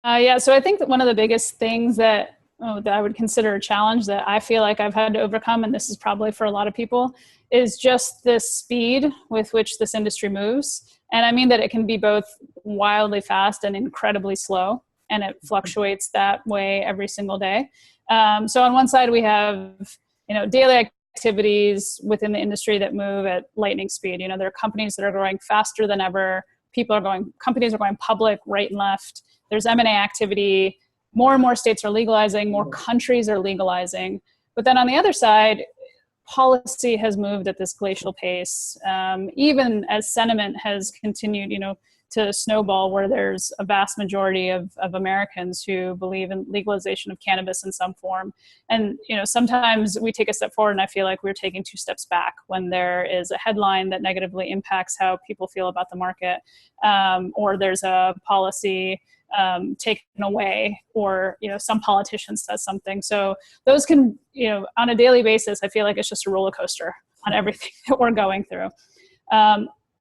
Yeah, so I think that one of the biggest things that I would consider a challenge that I feel like I've had to overcome, and this is probably for a lot of people, is just the speed with which this industry moves. And I mean that it can be both wildly fast and incredibly slow, and it fluctuates that way every single day. So on one side, we have daily activities within the industry that move at lightning speed. There are companies that are growing faster than ever. Companies are going public right and left. There's M&A activity. More and more states are legalizing, more countries are legalizing. But then on the other side, policy has moved at this glacial pace, even as sentiment has continued, to snowball, where there's a vast majority of Americans who believe in legalization of cannabis in some form. And, sometimes we take a step forward and I feel like we're taking two steps back when there is a headline that negatively impacts how people feel about the market, or there's a policy taken away, or some politician says something. So those can, on a daily basis, I feel like it's just a roller coaster on everything that we're going through.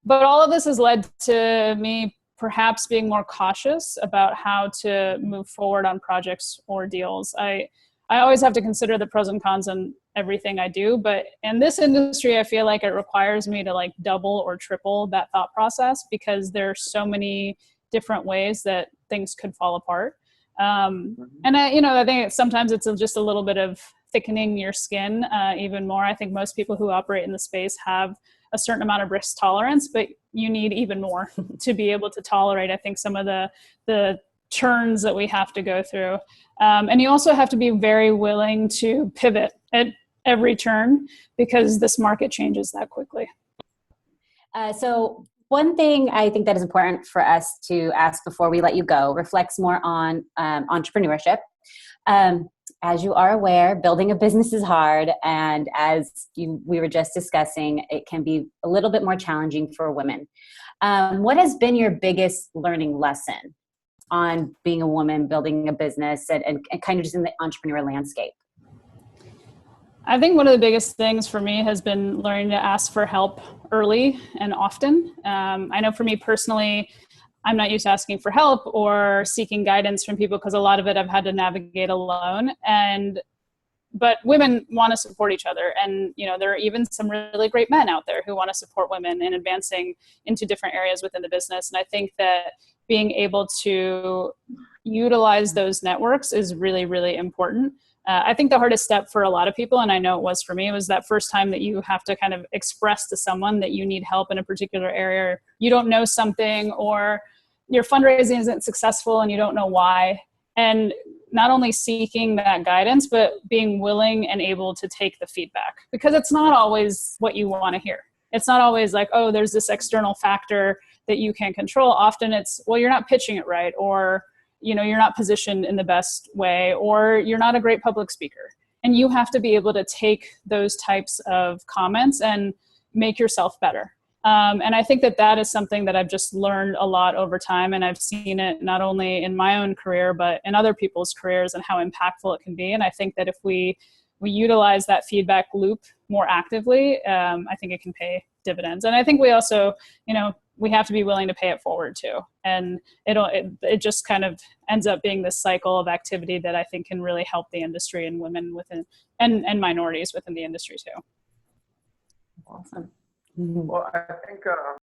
But all of this has led to me perhaps being more cautious about how to move forward on projects or deals. I always have to consider the pros and cons on everything I do, but in this industry, I feel like it requires me to like double or triple that thought process, because there are so many different ways that things could fall apart. And I think sometimes it's just a little bit of thickening your skin even more. I think most people who operate in the space have a certain amount of risk tolerance, but you need even more to be able to tolerate, I think, some of the turns that we have to go through. And you also have to be very willing to pivot at every turn, because this market changes that quickly. So one thing I think that is important for us to ask before we let you go reflects more on entrepreneurship. As you are aware, building a business is hard, and we were just discussing, it can be a little bit more challenging for women. What has been your biggest learning lesson on being a woman, building a business, and kind of just in the entrepreneur landscape? I think one of the biggest things for me has been learning to ask for help early and often. I know for me personally, I'm not used to asking for help or seeking guidance from people, because a lot of it I've had to navigate alone. But women want to support each other. And, there are even some really great men out there who want to support women in advancing into different areas within the business. And I think that being able to utilize those networks is really, really important. I think the hardest step for a lot of people, and I know it was for me, was that first time that you have to kind of express to someone that you need help in a particular area, or you don't know something, or your fundraising isn't successful and you don't know why. And not only seeking that guidance, but being willing and able to take the feedback, because it's not always what you want to hear. It's not always like, oh, there's this external factor that you can't control. Often it's, well, you're not pitching it right, or you're not positioned in the best way, or you're not a great public speaker. And you have to be able to take those types of comments and make yourself better. And I think that is something that I've just learned a lot over time. And I've seen it not only in my own career, but in other people's careers, and how impactful it can be. And I think that if we utilize that feedback loop more actively, I think it can pay dividends. And I think we also, we have to be willing to pay it forward too. And it just kind of ends up being this cycle of activity that I think can really help the industry and women within, and minorities within the industry too. Awesome. Well, I think